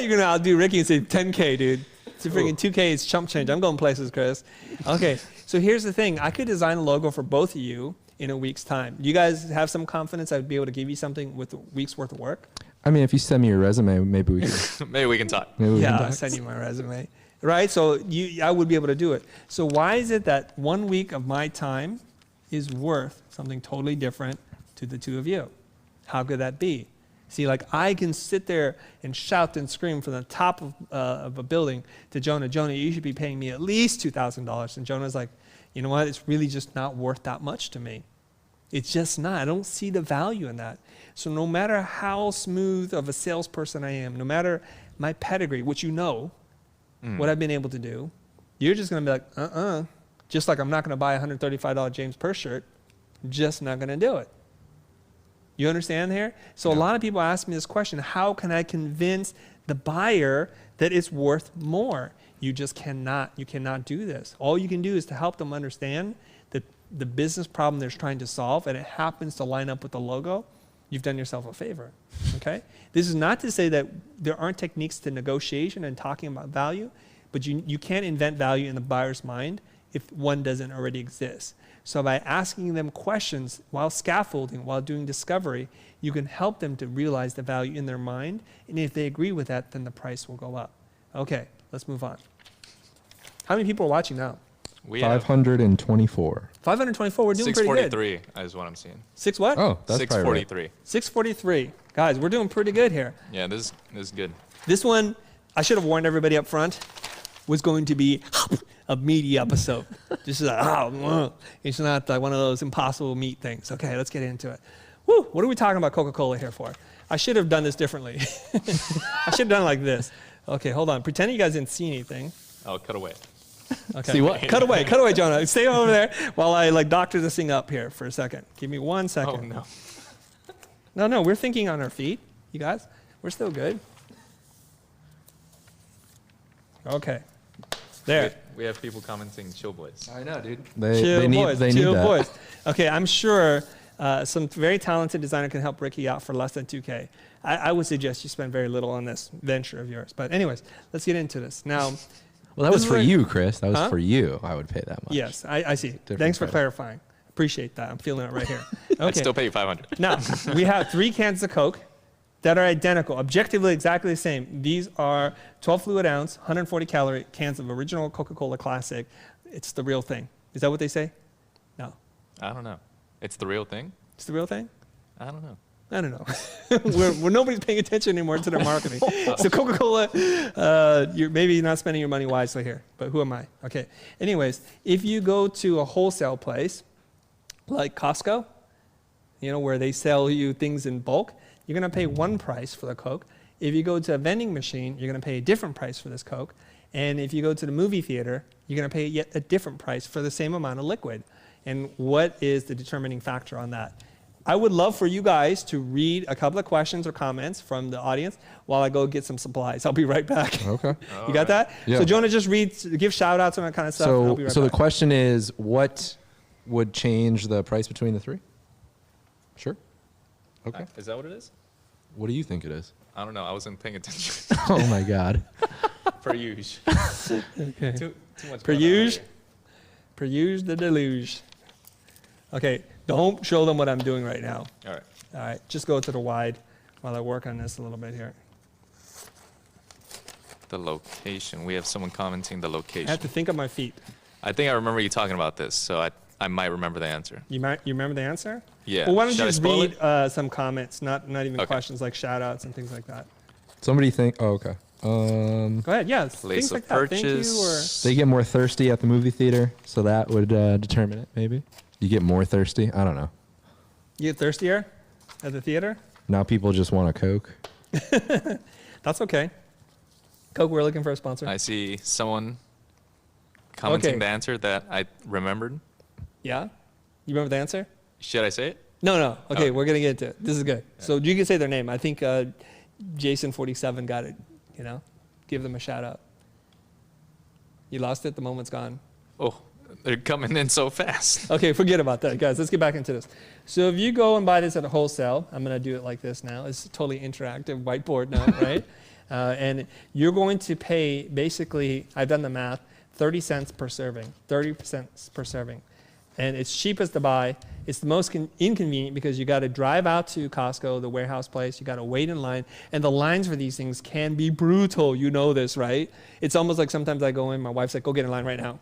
you were gonna outdo Ricky and say 10K, dude. It's a freaking 2K is chump change. I'm going places, Chris. Okay, so here's the thing. I could design a logo for both of you in a week's time. You guys have some confidence I'd be able to give you something with a week's worth of work? I mean, if you send me your resume, maybe we can. Maybe we can talk. Maybe we Yeah, can I'll talk. send you my resume. Right? So I would be able to do it. So why is it that 1 week of my time is worth something totally different to the two of you? How could that be? See, like I can sit there and shout and scream from the top of a building to Jonah, you should be paying me at least $2,000. And Jonah's like, you know what? It's really just not worth that much to me. It's just not. I don't see the value in that. So no matter how smooth of a salesperson I am, no matter my pedigree, which you know, what I've been able to do, you're just going to be like, Just like I'm not going to buy a $135 James Purse shirt. Just not going to do it. You understand here? So a lot of people ask me this question, how can I convince the buyer that it's worth more? You just cannot. You cannot do this. All you can do is to help them understand that the business problem they're trying to solve, and it happens to line up with the logo, you've done yourself a favor, okay? This is not to say that there aren't techniques to negotiation and talking about value, but you can't invent value in the buyer's mind if one doesn't already exist. So by asking them questions while scaffolding, while doing discovery, you can help them to realize the value in their mind, and if they agree with that, then the price will go up. Okay, let's move on. How many people are watching now? We have 524. 524, we're doing pretty good. 643 is what I'm seeing. Six what? Oh, that's probably right. 643. 643. Guys, we're doing pretty good here. Yeah, this is good. This one, I should have warned everybody up front, was going to be a meaty episode. Just like, it's not like one of those impossible meat things. Okay, let's get into it. Woo, what are we talking about Coca-Cola here for? I should have done this differently. I should have done it like this. Okay, hold on. Pretend you guys didn't see anything. Oh, cut away. Okay. See what? Cut away, Jonah. Stay over there while I like doctor this thing up here for a second. Give me 1 second. Oh, no. No, we're thinking on our feet, you guys. We're still good. Okay. There. We have people commenting, chill boys. I know, dude. Chill They need boys. that. Chill boys. Okay, I'm sure some very talented designer can help Ricky out for less than $2K. I would suggest you spend very little on this venture of yours. But anyways, let's get into this. Now, Well, that was for you, Chris. That was Huh? for you. I would pay that much. yes, I see. Thanks for price. clarifying. Appreciate that. I'm feeling it right here. I'd Okay. still pay you 500. Now, we have 3 cans of Coke that are identical, objectively exactly the same. These are 12 fluid ounce, 140 calorie cans of original Coca-Cola Classic. It's the real thing. Is that what they say? No. I don't know. It's the real thing? It's the real thing? I don't know. I don't know. we're nobody's paying attention anymore to their marketing. So Coca-Cola, you're maybe not spending your money wisely here, but who am I? Okay. Anyways, if you go to a wholesale place like Costco, you know, where they sell you things in bulk, you're going to pay one price for the Coke. If you go to a vending machine, you're going to pay a different price for this Coke. And if you go to the movie theater, you're going to pay yet a different price for the same amount of liquid. And what is the determining factor on that? I would love for you guys to read a couple of questions or comments from the audience while I go get some supplies. I'll be right back. Okay. You got that? Yeah. So Jonah, just give shout outs and that kind of stuff. and I'll be right So the back. question is, what would change the price between the 3? Sure. Okay. Is that what it is? What do you think it is? I don't know. I wasn't paying attention. Oh my God. Per use. Okay. Too much. Per going on use. right Per use the deluge. Okay, don't show them what I'm doing right now. here. All right. All right, just go to the wide while I work on this a little bit here. The location. We have someone commenting the I location. have to think on my feet. I think I remember you talking about this, so I might remember the answer. You remember the answer? Yeah. Well, why don't Should you I just spoil read some comments, not even Okay. questions, like shout outs and things like that. Somebody think. Oh, okay. Go ahead, yeah, Place things of like that. Thank you, or purchase. They get more thirsty at the movie theater, so that would determine it. Maybe you get more thirsty. I don't know. you get thirstier at the theater? Now people just want a Coke. That's okay. Coke, we're looking for a sponsor. I see someone commenting Okay. the answer that I remembered. Yeah? You remember the answer? Should I say it? No. Okay, Oh. we're going to get into it. This is good. So you can say their name. I think Jason47 got it, you know? Give them a shout out. You lost it? The moment's gone. Oh, they're coming in so fast. Okay, forget about that, guys. Let's get back into this. So if you go and buy this at a wholesale, I'm going to do it like this now. It's a totally interactive whiteboard now, right? And you're going to pay, basically, I've done the math, 30 cents per serving, 30 cents per serving. And it's cheapest to buy. It's the most inconvenient because you got to drive out to Costco, the warehouse place. You got to wait in line. And the lines for these things can be brutal. You know this, right? It's almost like sometimes I go in, my wife's like, go get in line right now.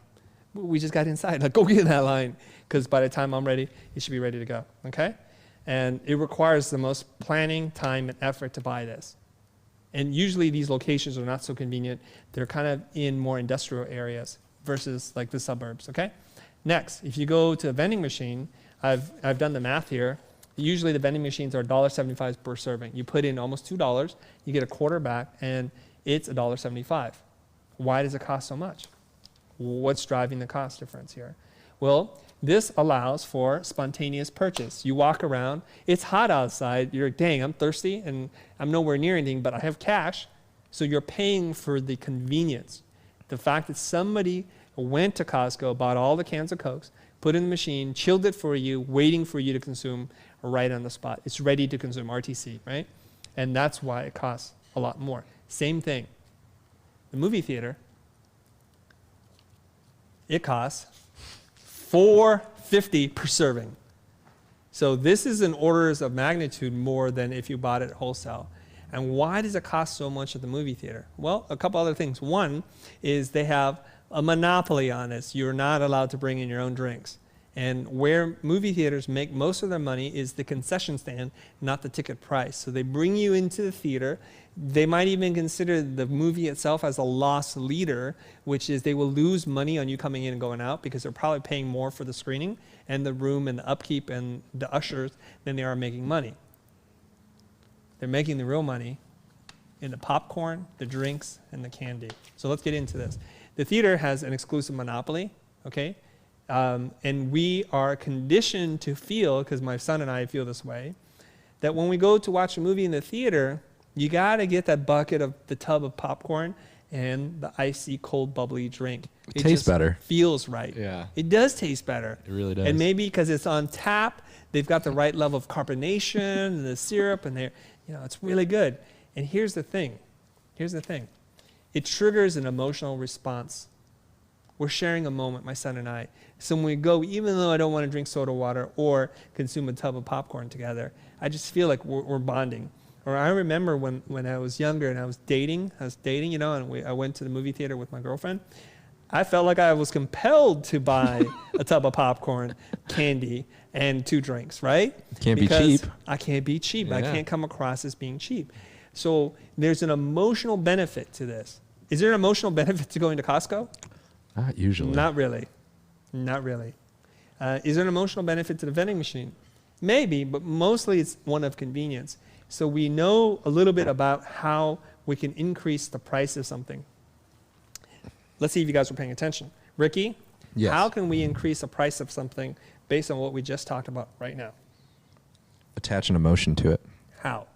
We just got inside. Like, go get in that line. Because by the time I'm ready, it should be ready to go. Okay? And it requires the most planning, time, and effort to buy this. And usually these locations are not so convenient. They're kind of in more industrial areas versus like the suburbs. Okay? Next, if you go to a vending machine, I've done the math here. Usually the vending machines are $1.75 per serving. You put in almost $2, you get a quarter back, and it's $1.75. Why does it cost so much? What's driving the cost difference here? Well, this allows for spontaneous purchase. You walk around, it's hot outside, you're like, dang, I'm thirsty, and I'm nowhere near anything, but I have cash, so you're paying for the convenience. The fact that somebody went to Costco, bought all the cans of Cokes, put it in the machine, chilled it for you, waiting for you to consume right on the spot. It's ready to consume, RTC, right? And that's why it costs a lot more. Same thing. The movie theater, it costs $4.50 per serving. So this is in orders of magnitude more than if you bought it wholesale. And why does it cost so much at the movie theater? Well, a couple other things. One is they have a monopoly on this. You're not allowed to bring in your own drinks. And where movie theaters make most of their money is the concession stand, not the ticket price. So they bring you into the theater, They might even consider the movie itself as a loss leader, which is they will lose money on you coming in and going out because they're probably paying more for the screening and the room and the upkeep and the ushers than they are making money. They're making the real money in the popcorn, the drinks, and the candy. So let's get into this. The theater has an exclusive monopoly, okay? And we are conditioned to feel, because my son and I feel this way, that when we go to watch a movie in the theater, you got to get that bucket of the tub of popcorn and the icy, cold, bubbly drink. It tastes better. Feels right. Yeah. It does taste better. It really does. And maybe because it's on tap, they've got the right level of carbonation and the syrup, and it's really good. And here's the thing. It triggers an emotional response. We're sharing a moment, my son and I. So when we go, even though I don't want to drink soda water or consume a tub of popcorn together, I just feel like we're bonding. Or I remember when I was younger and I was dating, and I went to the movie theater with my girlfriend. I felt like I was compelled to buy a tub of popcorn, candy, and 2 drinks, right? Can't be Because cheap. I can't be cheap. Yeah. I can't come across as being cheap. So there's an emotional benefit to this. Is there an emotional benefit to going to Costco? Not usually. Not really. Is there an emotional benefit to the vending machine? Maybe, but mostly it's one of convenience. So we know a little bit about how we can increase the price of something. Let's see if you guys were paying attention. Ricky, Yes. how can we increase the price of something based on what we just talked about right now? Attach an emotion to it. How?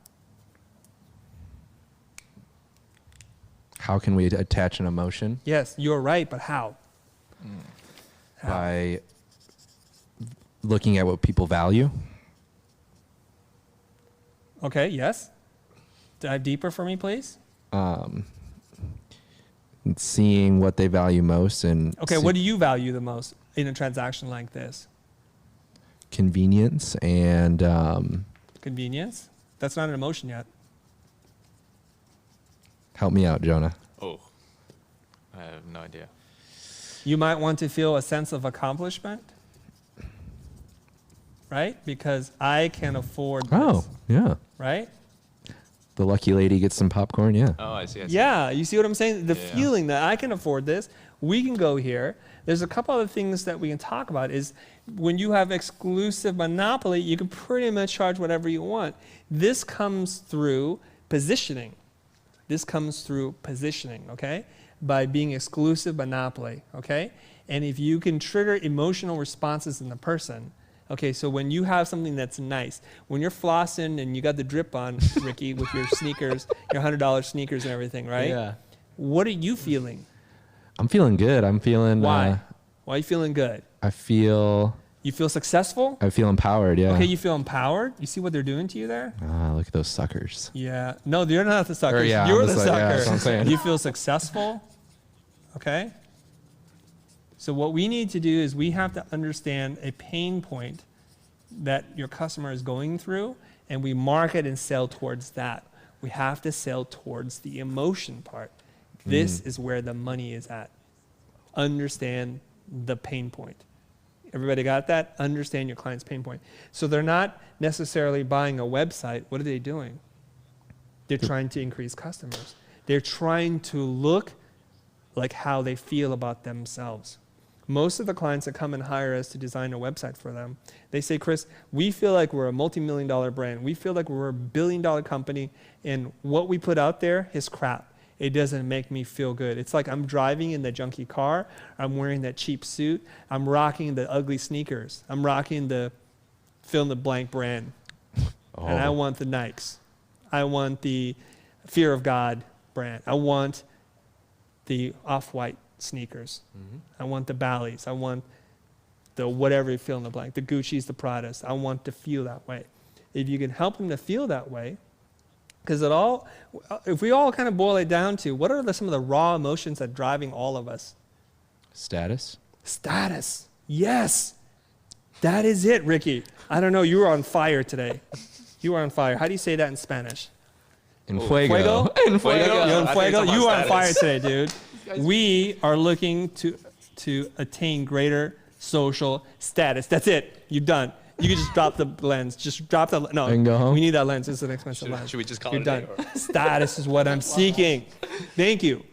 How can we attach an emotion? Yes, you're right, but how? How? By looking at what people value. Okay, yes. Dive deeper for me, please. And seeing what they value most and Okay, what do you value the most in a transaction like this? convenience and Convenience? That's not an emotion yet. help me out, Jonah. Oh, I have no idea. You might want to feel a sense of accomplishment, right? Because I can afford this, Oh, yeah. right? The lucky lady gets some popcorn, yeah. Oh, I see. Yeah, you see what I'm saying? The Yeah. feeling that I can afford this, we can go here. There's a couple other things that we can talk about is when you have exclusive monopoly, you can pretty much charge whatever you want. This comes through positioning. Okay? By being exclusive monopoly, okay? And if you can trigger emotional responses in the person, okay, so when you have something that's nice, when you're flossing and you got the drip on, Ricky, with your sneakers, your $100 sneakers and everything, right? Yeah. What are you feeling? I'm feeling good. I'm feeling Why? Why are you feeling good? I feel successful? empowered, yeah. Okay, you feel empowered? You see what they're doing to you there? Ah, look at those suckers. Yeah. No, you're not the sucker. yeah, You're I'm the just like, yeah, that's what I'm sucker. saying. You feel successful? Okay? So what we need to do is we have to understand a pain point that your customer is going through, and we market and sell towards that. We have to sell towards the emotion part. This is where the money is at. Understand the pain point. Everybody got that? Understand your client's pain point. So they're not necessarily buying a website. What are they doing? They're trying to increase customers. They're trying to look like how they feel about themselves. Most of the clients that come and hire us to design a website for them, they say, Chris, we feel like we're a multi-million-dollar brand. We feel like we're a billion-dollar company, and what we put out there is crap. It doesn't make me feel good. It's like I'm driving in the junky car. I'm wearing that cheap suit. I'm rocking the ugly sneakers. I'm rocking the fill-in-the-blank brand. Oh. And I want the Nikes. I want the Fear of God brand. I want the Off-White sneakers. I want the Bally's. I want the whatever you fill in the blank, the Gucci's, the Pradas. I want to feel that way. If you can help them to feel that way, because if we all kind of boil it down to what are some of the raw emotions that are driving all of us? Status. Status. Yes. That is it, Ricky. I don't know. You were on fire today. You were on fire. How do you say that in Spanish? En Fuego? fuego. En fuego. You're on I think fuego. it's You are on about fire status. today, dude. We are looking to attain greater social status. That's it. You're done. You can just drop the lens. Just drop the, no. I can go home? We need that lens. It's an expensive lens. Should we just call You're it a done. day, Status is what I'm seeking. Thank you.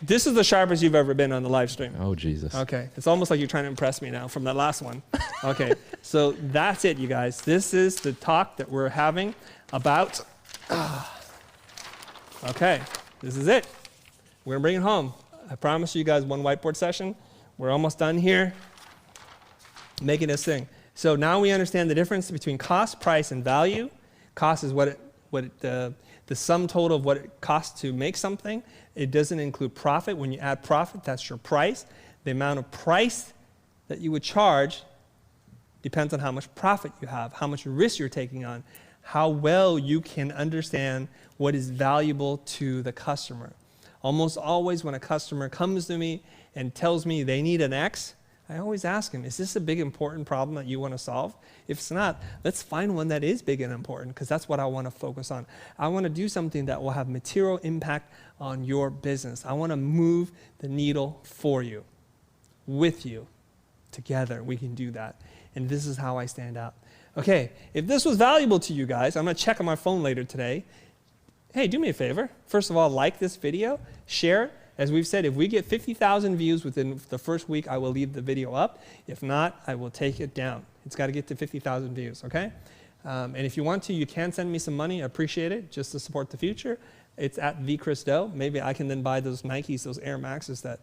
This is the sharpest you've ever been on the live stream. Oh, Jesus. Okay, it's almost like you're trying to impress me now from that last one. Okay, so that's it, you guys. This is the talk that we're having about, okay, this is it. We're gonna bring it home. I promise you guys one whiteboard session. We're almost done here, making this thing. So now we understand the difference between cost, price, and value. Cost is the sum total of what it costs to make something. It doesn't include profit. When you add profit, that's your price. The amount of price that you would charge depends on how much profit you have, how much risk you're taking on, how well you can understand what is valuable to the customer. Almost always when a customer comes to me and tells me they need an X, I always ask them, is this a big important problem that you want to solve? If it's not, let's find one that is big and important, because that's what I want to focus on. I want to do something that will have material impact on your business. I want to move the needle for you, with you. Together we can do that. And this is how I stand out. Okay, if this was valuable to you guys, I'm going to check on my phone later today. Hey, do me a favor. First of all, like this video, share it. As we've said, if we get 50,000 views within the first week, I will leave the video up. If not, I will take it down. It's got to get to 50,000 views, okay? And if you want to, you can send me some money. I appreciate it, just to support the future. It's at vchrisdo. Maybe I can then buy those Nikes, those Air Maxes that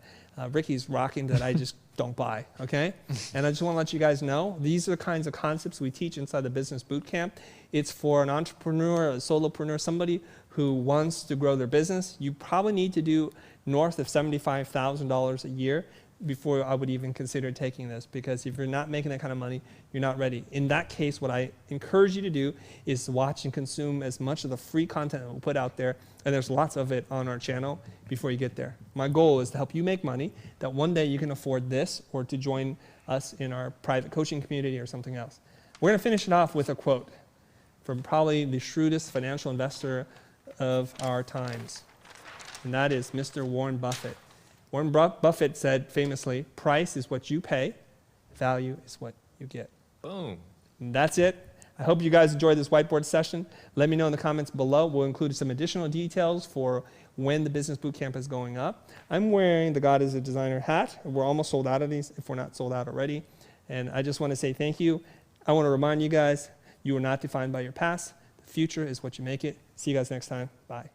Ricky's rocking that I just don't buy, okay? And I just want to let you guys know, these are the kinds of concepts we teach inside the Business Bootcamp. It's for an entrepreneur, a solopreneur, somebody who wants to grow their business. You probably need to do north of $75,000 a year before I would even consider taking this, because if you're not making that kind of money, you're not ready. In that case, what I encourage you to do is watch and consume as much of the free content that we'll put out there, and there's lots of it on our channel before you get there. My goal is to help you make money, that one day you can afford this or to join us in our private coaching community or something else. We're going to finish it off with a quote from probably the shrewdest financial investor of our times, and that is Mr. Warren Buffett. Warren Buffett said famously, price is what you pay, value is what you get. Boom. And that's it. I hope you guys enjoyed this whiteboard session. Let me know in the comments below. We'll include some additional details for when the Business Bootcamp is going up. I'm wearing the God is a Designer hat. We're almost sold out of these, if we're not sold out already. And I just want to say thank you. I want to remind you guys, you are not defined by your past. The future is what you make it. See you guys next time. Bye.